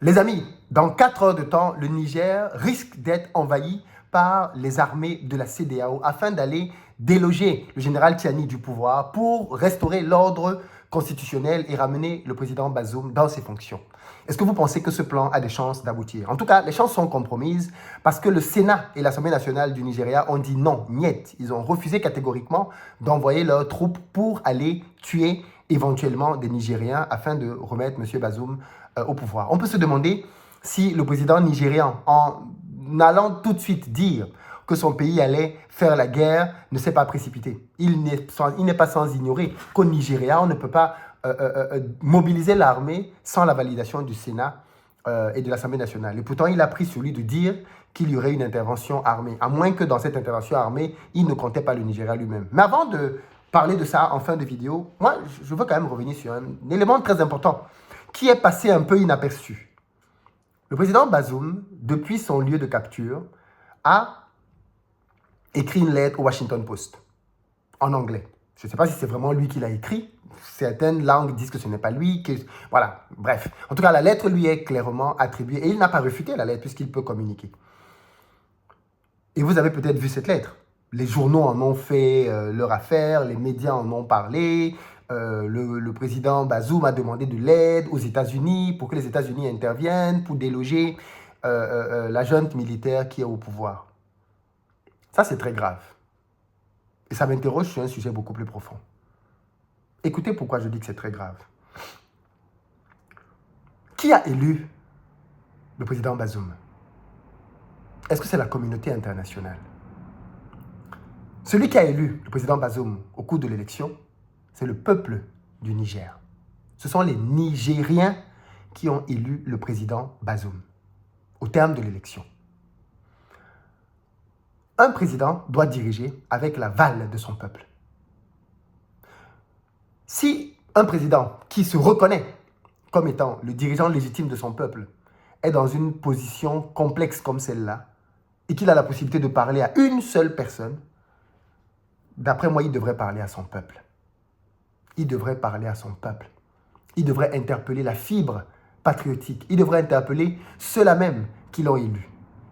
Les amis, dans 4 heures de temps, le Niger risque d'être envahi par les armées de la CEDEAO afin d'aller déloger le général Tiani du pouvoir pour restaurer l'ordre constitutionnel et ramener le président Bazoum dans ses fonctions. Est-ce que vous pensez que ce plan a des chances d'aboutir? En tout cas, les chances sont compromises parce que le Sénat et l'Assemblée nationale du Nigeria ont dit non, niet. Ils ont refusé catégoriquement d'envoyer leurs troupes pour aller tuer éventuellement des Nigériens afin de remettre M. Bazoum au pouvoir. On peut se demander si le président nigérian, en allant tout de suite dire que son pays allait faire la guerre, ne s'est pas précipité. Il n'est pas sans ignorer qu'au Nigeria, on ne peut pas mobiliser l'armée sans la validation du Sénat et de l'Assemblée nationale. Et pourtant, il a pris sur lui de dire qu'il y aurait une intervention armée, à moins que dans cette intervention armée, il ne comptait pas le Nigeria lui-même. Mais avant de parler de ça en fin de vidéo, moi, je veux quand même revenir sur un élément très important qui est passé un peu inaperçu. Le président Bazoum, depuis son lieu de capture, a écrit une lettre au Washington Post, en anglais. Je ne sais pas si c'est vraiment lui qui l'a écrit. Certaines langues disent que ce n'est pas lui. Voilà, bref. En tout cas, la lettre lui est clairement attribuée et il n'a pas refuté la lettre puisqu'il peut communiquer. Et vous avez peut-être vu cette lettre. Les journaux en ont fait leur affaire, les médias en ont parlé. Le président Bazoum a demandé de l'aide aux États-Unis pour que les États-Unis interviennent pour déloger la junte militaire qui est au pouvoir. Ça, c'est très grave. Et ça m'interroge sur un sujet beaucoup plus profond. Écoutez pourquoi je dis que c'est très grave. Qui a élu le président Bazoum? Est-ce que c'est la communauté internationale? Celui qui a élu le président Bazoum au cours de l'élection, c'est le peuple du Niger. Ce sont les Nigériens qui ont élu le président Bazoum au terme de l'élection. Un président doit diriger avec l'aval de son peuple. Si un président qui se reconnaît comme étant le dirigeant légitime de son peuple est dans une position complexe comme celle-là et qu'il a la possibilité de parler à une seule personne, d'après moi, il devrait parler à son peuple. Il devrait parler à son peuple. Il devrait interpeller la fibre patriotique. Il devrait interpeller ceux-là même qui l'ont élu.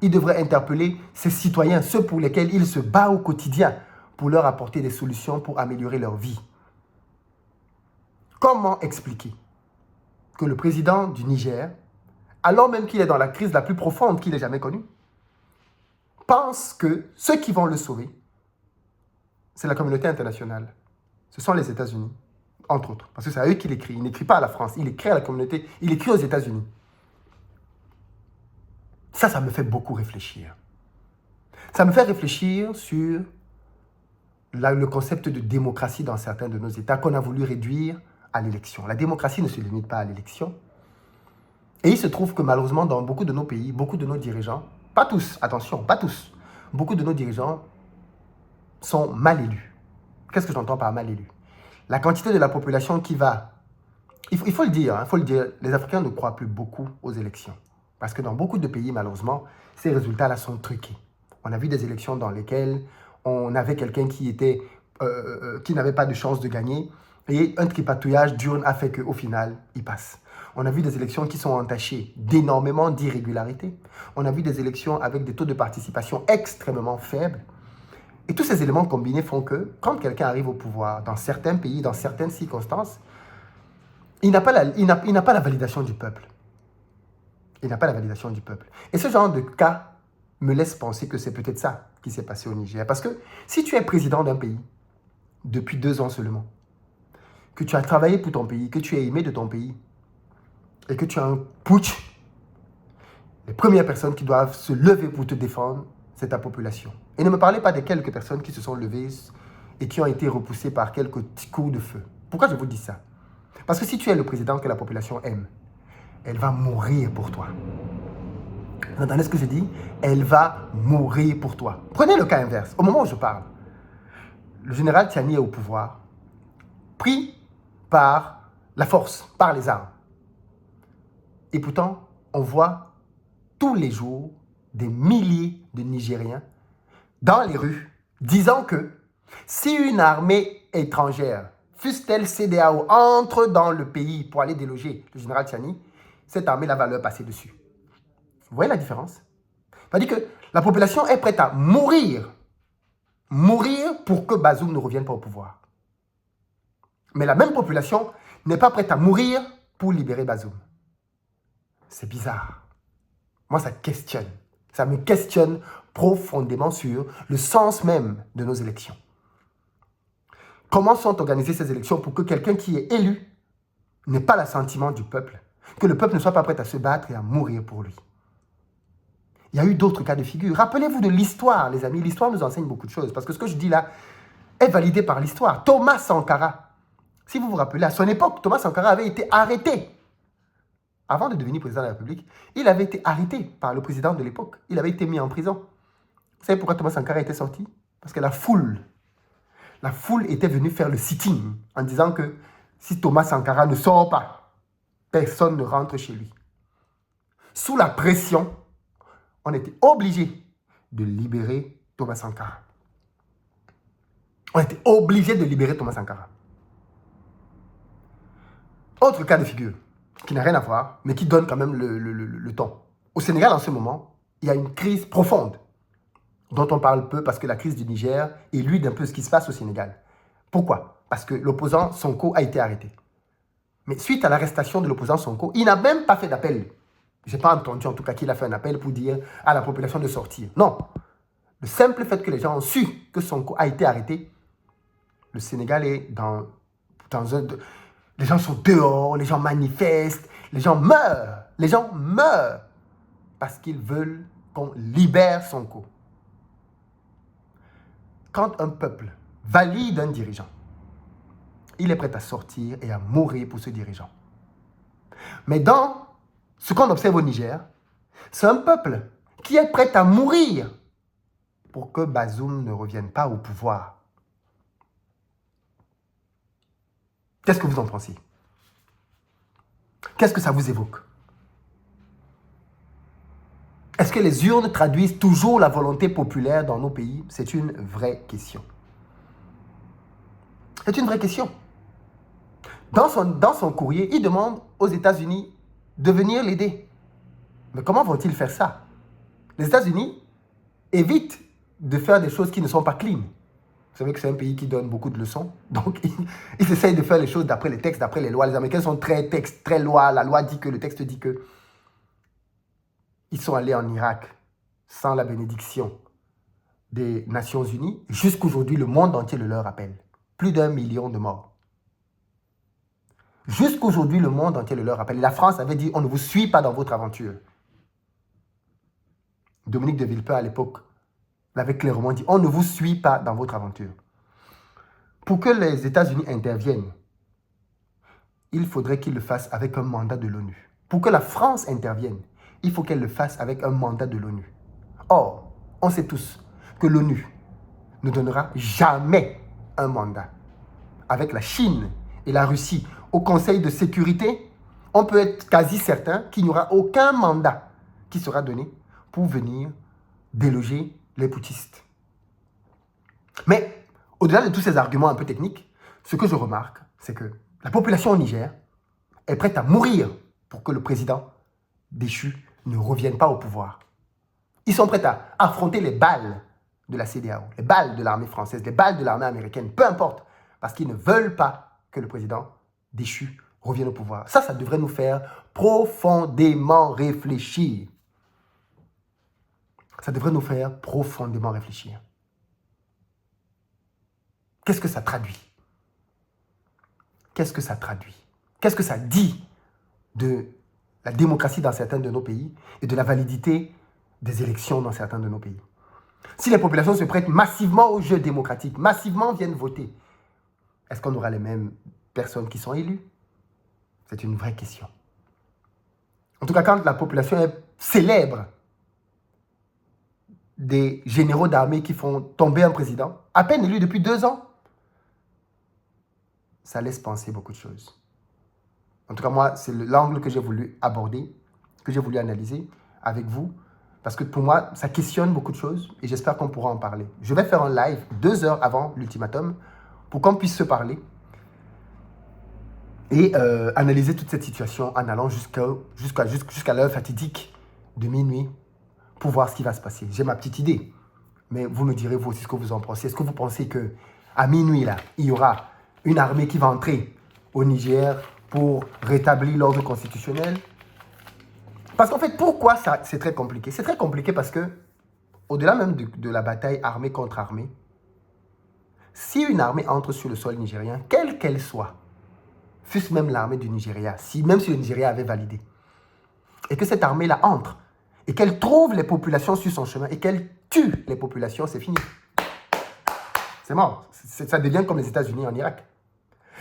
Il devrait interpeller ses citoyens, ceux pour lesquels il se bat au quotidien pour leur apporter des solutions pour améliorer leur vie. Comment expliquer que le président du Niger, alors même qu'il est dans la crise la plus profonde qu'il ait jamais connue, pense que ceux qui vont le sauver, c'est la communauté internationale. Ce sont les États-Unis, entre autres. Parce que c'est à eux qu'il écrit. Il n'écrit pas à la France, il écrit à la communauté, il écrit aux États-Unis. Ça me fait beaucoup réfléchir. Ça me fait réfléchir sur le concept de démocratie dans certains de nos États qu'on a voulu réduire à l'élection. La démocratie ne se limite pas à l'élection. Et il se trouve que malheureusement, dans beaucoup de nos pays, beaucoup de nos dirigeants, pas tous, attention, pas tous, beaucoup de nos dirigeants sont mal élus. Qu'est-ce que j'entends par mal élus? La quantité de la population qui va... Il faut le dire, les Africains ne croient plus beaucoup aux élections. Parce que dans beaucoup de pays, malheureusement, ces résultats-là sont truqués. On a vu des élections dans lesquelles on avait quelqu'un qui n'avait pas de chance de gagner et un tripatouillage d'urnes a fait qu'au final, il passe. On a vu des élections qui sont entachées d'énormément d'irrégularités. On a vu des élections avec des taux de participation extrêmement faibles. Et tous ces éléments combinés font que quand quelqu'un arrive au pouvoir, dans certains pays, dans certaines circonstances, il n'a pas la validation du peuple. Il n'a pas la validation du peuple. Et ce genre de cas me laisse penser que c'est peut-être ça qui s'est passé au Niger. Parce que si tu es président d'un pays, depuis 2 ans seulement, que tu as travaillé pour ton pays, que tu es aimé de ton pays, et que tu as un putsch, les premières personnes qui doivent se lever pour te défendre, c'est ta population. Et ne me parlez pas des quelques personnes qui se sont levées et qui ont été repoussées par quelques petits coups de feu. Pourquoi je vous dis ça? Parce que si tu es le président que la population aime, elle va mourir pour toi. Vous entendez ce que je dis? Elle va mourir pour toi. Prenez le cas inverse. Au moment où je parle, le général Tiani est au pouvoir, pris par la force, par les armes. Et pourtant, on voit tous les jours des milliers de Nigériens dans les rues disant que si une armée étrangère, fût-elle CEDEAO, entre dans le pays pour aller déloger le général Tiani, cette armée-là va leur passer dessus. Vous voyez la différence? C'est-à-dire que la population est prête à mourir pour que Bazoum ne revienne pas au pouvoir. Mais la même population n'est pas prête à mourir pour libérer Bazoum. C'est bizarre. Moi, ça me questionne profondément sur le sens même de nos élections. Comment sont organisées ces élections pour que quelqu'un qui est élu n'ait pas l'assentiment du peuple, que le peuple ne soit pas prêt à se battre et à mourir pour lui? Il y a eu d'autres cas de figure. Rappelez-vous de l'histoire, les amis. L'histoire nous enseigne beaucoup de choses. Parce que ce que je dis là est validé par l'histoire. Thomas Sankara, si vous vous rappelez, à son époque, Thomas Sankara avait été arrêté. Avant de devenir président de la République, il avait été arrêté par le président de l'époque. Il avait été mis en prison. Vous savez pourquoi Thomas Sankara était sorti? Parce que la foule était venue faire le sitting en disant que si Thomas Sankara ne sort pas, personne ne rentre chez lui. Sous la pression, on était obligé de libérer Thomas Sankara. On était obligé de libérer Thomas Sankara. Autre cas de figure, qui n'a rien à voir, mais qui donne quand même le ton. Au Sénégal, en ce moment, il y a une crise profonde, dont on parle peu parce que la crise du Niger élude un peu ce qui se passe au Sénégal. Pourquoi? Parce que l'opposant Sonko a été arrêté. Mais suite à l'arrestation de l'opposant Sonko, il n'a même pas fait d'appel. Je n'ai pas entendu en tout cas qu'il a fait un appel pour dire à la population de sortir. Non. Le simple fait que les gens ont su que Sonko a été arrêté, le Sénégal est dans un... Les gens sont dehors, les gens manifestent, les gens meurent. Les gens meurent parce qu'ils veulent qu'on libère Sonko. Quand un peuple valide un dirigeant, il est prêt à sortir et à mourir pour ce dirigeant. Mais dans ce qu'on observe au Niger, c'est un peuple qui est prêt à mourir pour que Bazoum ne revienne pas au pouvoir. Qu'est-ce que vous en pensez? Qu'est-ce que ça vous évoque? Est-ce que les urnes traduisent toujours la volonté populaire dans nos pays? C'est une vraie question. C'est une vraie question. Dans son courrier, il demande aux États-Unis de venir l'aider. Mais comment vont-ils faire ça? Les États-Unis évitent de faire des choses qui ne sont pas clean. Vous savez que c'est un pays qui donne beaucoup de leçons. Donc, ils essayent de faire les choses d'après les textes, d'après les lois. Les Américains sont très textes, très loi. La loi dit que, le texte dit que. Ils sont allés en Irak sans la bénédiction des Nations Unies. Jusqu'aujourd'hui, le monde entier le leur rappelle. Plus d'1 million de morts. Jusqu'aujourd'hui, le monde entier le leur rappelle. Et la France avait dit, on ne vous suit pas dans votre aventure. Dominique de Villepin, à l'époque, l'avait clairement dit, on ne vous suit pas dans votre aventure. Pour que les États-Unis interviennent, il faudrait qu'ils le fassent avec un mandat de l'ONU. Pour que la France intervienne, il faut qu'elle le fasse avec un mandat de l'ONU. Or, on sait tous que l'ONU ne donnera jamais un mandat. Avec la Chine et la Russie au Conseil de sécurité, on peut être quasi certain qu'il n'y aura aucun mandat qui sera donné pour venir déloger les putschistes. Mais, au-delà de tous ces arguments un peu techniques, ce que je remarque, c'est que la population au Niger est prête à mourir pour que le président déchu ne revienne pas au pouvoir. Ils sont prêts à affronter les balles de la CEDEAO, les balles de l'armée française, les balles de l'armée américaine, peu importe, parce qu'ils ne veulent pas que le président déchu revienne au pouvoir. Ça devrait nous faire profondément réfléchir. Ça devrait nous faire profondément réfléchir. Qu'est-ce que ça traduit? Qu'est-ce que ça traduit? Qu'est-ce que ça dit de la démocratie dans certains de nos pays et de la validité des élections dans certains de nos pays? Si les populations se prêtent massivement au jeu démocratique, massivement viennent voter, est-ce qu'on aura les mêmes personnes qui sont élues? C'est une vraie question. En tout cas, quand la population célèbre des généraux d'armée qui font tomber un président, à peine élu depuis 2 ans, ça laisse penser beaucoup de choses. En tout cas, moi, c'est l'angle que j'ai voulu aborder, que j'ai voulu analyser avec vous, parce que pour moi, ça questionne beaucoup de choses et j'espère qu'on pourra en parler. Je vais faire un live 2 heures avant l'ultimatum pour qu'on puisse se parler et analyser toute cette situation en allant jusqu'à l'heure fatidique de minuit pour voir ce qui va se passer. J'ai ma petite idée, mais vous me direz vous aussi ce que vous en pensez. Est-ce que vous pensez qu'à minuit, là, il y aura une armée qui va entrer au Niger pour rétablir l'ordre constitutionnel? Parce qu'en fait, pourquoi ça, c'est très compliqué? C'est très compliqué parce que, au-delà même de la bataille armée contre armée, si une armée entre sur le sol nigérien, quelle qu'elle soit, fût-ce même l'armée du Nigeria, même si le Nigeria avait validé, et que cette armée-là entre, et qu'elle trouve les populations sur son chemin, et qu'elle tue les populations, c'est fini. C'est mort. Ça devient comme les États-Unis en Irak.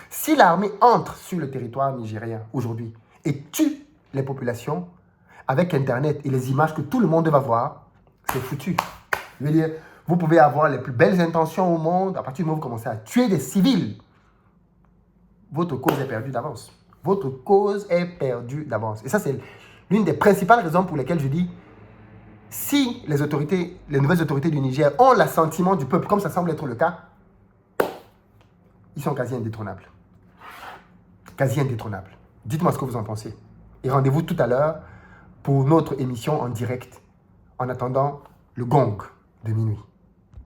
Si l'armée entre sur le territoire nigérien aujourd'hui et tue les populations, avec Internet et les images que tout le monde va voir, c'est foutu. Je veux dire, vous pouvez avoir les plus belles intentions au monde, à partir du moment où vous commencez à tuer des civils, votre cause est perdue d'avance. Votre cause est perdue d'avance. Et ça, c'est l'une des principales raisons pour lesquelles je dis, si les nouvelles autorités du Niger ont l'assentiment du peuple, comme ça semble être le cas, ils sont quasi indétrônables. Quasi indétrônables. Dites-moi ce que vous en pensez. Et rendez-vous tout à l'heure pour notre émission en direct, en attendant le gong de minuit.